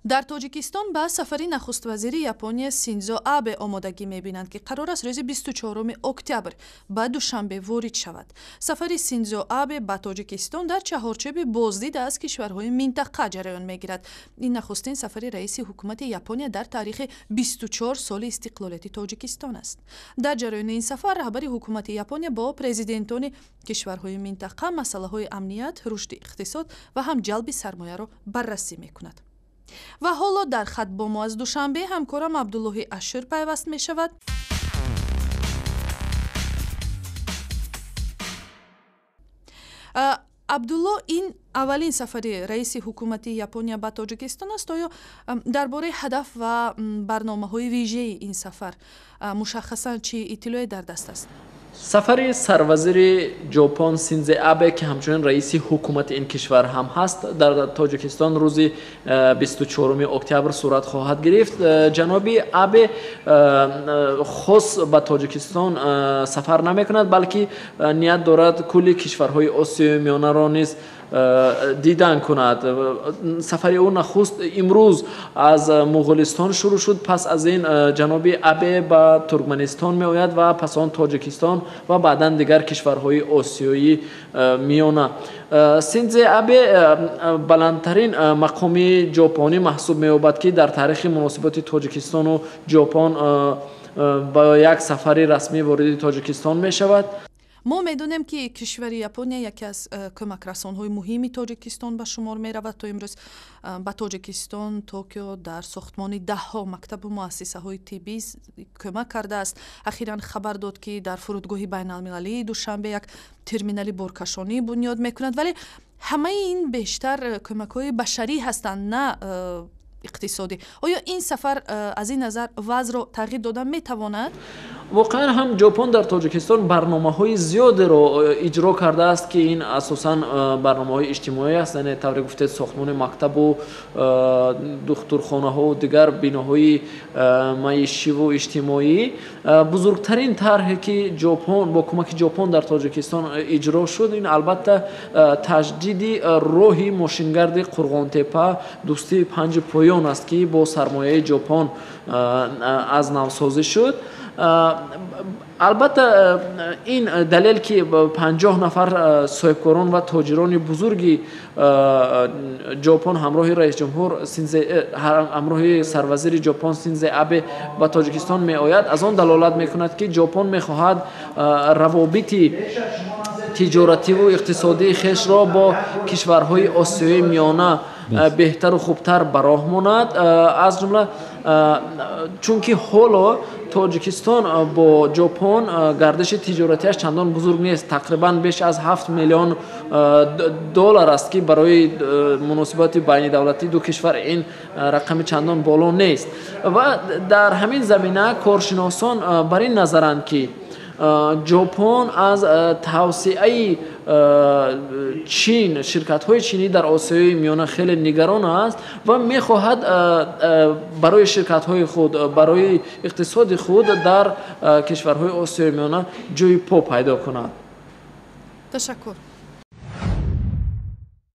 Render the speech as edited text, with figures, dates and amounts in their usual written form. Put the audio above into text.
дар тоҷикистон ба сафари нахуствазири Япония Синдзо Абе омодагӣ мебинанд, ки қарор аст рӯзи 24 октябр ба душанбе ворид шавад. Сафари Синдзо Абе ба Тоҷикистон дар чаҳорчӯби боздид аз кишварҳои минтақа ҷараён мегирад. Ин нахустин сафари раиси ҳукумати Япония дар таърихи 24 соли истиқлолияти Тоҷикистон аст. Дар ҷараёни ин сафар раҳбари ҳукумати Япония бо президентони кишварҳои минтақа масъалаҳои амният, рушди иқтисод ва ҳам ҷалби сармояро баррасӣ мекунад. ва ҳоло дар хат бо мо аз Душанбе ҳамкорам Абдуллоҳи Ашур пайваст мешавад. Абдулло, ин аввалин сафари раиси ҳукумати Япония ба Тоҷикистон аст. оё дар бораи ҳадаф ва барномаҳои вижеи ин сафар мушаххасан чӣ иттилое дар даст аст? сафари сарвазири ҷопон Синдзо Абе ки ҳамчунин раиси ҳукумати ин кишвар ҳам ҳаст, дар Тоҷикистон рӯзи 24 октябр сурат хоҳад гирифт. ҷаноби Абе хос ба Тоҷикистон сафар намекунад, балки ният дорад кулли кишварҳои Осиёи Миёнаро низ дидан кунад. сафари ӯ нахуст имрӯз аз Муғулистон шурӯъ шуд. Пас аз ин ҷаноби Абе ба Туркманистон меояд ва пас он Тоҷикистон ва баъдан дигар кишварҳои Осиёи Миёна. Синдзо Абе баландтарин мақоми ҷопонӣ маҳсуб меёбад, ки дар таърихи муносиботи Тоҷикистону ҷопон ба як сафари расмӣ вориди Тоҷикистон мешавад. мо медонем, ки кишвари Япония яке аз кӯмакрасонҳои муҳими Тоҷикистон ба шумор меравад. То имрӯз ба Тоҷикистон Токио дар сохтмони даҳҳо мактабу муассисаҳои тиббӣ кӯмак кардааст. Ахиран хабар дод, ки дар фурудгоҳи байналмилалии Душанбе як терминали боркашонӣ бунёд мекунад. Вале ҳамаи ин бештар кӯмакҳои башарӣ ҳастанд, на иқтисодӣ. оё ин сафар аз ин назар вазъро тағйир додан метавонад? воқеан ҳам ҷопон дар Тоҷикистон барномаҳои зиёдеро иҷро кардааст, ки ин асосан барномаҳои иҷтимоӣ аст, яъне тавре гуфтед сохтмони мактабу духтурхонаҳоу дигар биноҳои маишиву иҷтимоӣ. бузургтарин тарҳе ки ҷопон бо кӯмаки ҷопон дар Тоҷикистон иҷро шуд, ин албатта таҷдиди роҳи мошингарди Қурғонтепа дӯстии панҷи поён аст, ки бо сармояи ҷопон аз навсозӣ шуд. албатта ин далел, ки 50 нафар соҳибкорон ва тоҷирони бузурги ҷопон ҳамроҳи раисҷумҳур ҳамроҳи сарвазири ҷопон Синдзо Абе ба Тоҷикистон меояд, аз он далолат мекунад, ки ҷопон мехоҳад равобити тиҷоративу иқтисодии хешро бо кишварҳои Осиёи Миёна беҳтару хубтар ба роҳ монад. аз ҷумла чунки ҳоло Тоҷикистон бо ҷопон гардиши тиҷоратиаш чандон бузург нест. Тақрибан беш аз 7 миллион доллар аст, ки барои муносибати байнидавлатии ду кишвар ин рақами чандон боло нест. ва дар ҳамин замина коршиносон бар ин назаранд, ки ҷопон аз тавсеаи чин, ширкатҳои чинӣ дар Осиёи Миёна хеле нигарон аст ва мехоҳад барои ширкатҳои худ, барои иқтисоди худ дар кишварҳои Осиёи Миёна ҷойи по пайдо кунад. ташаккур.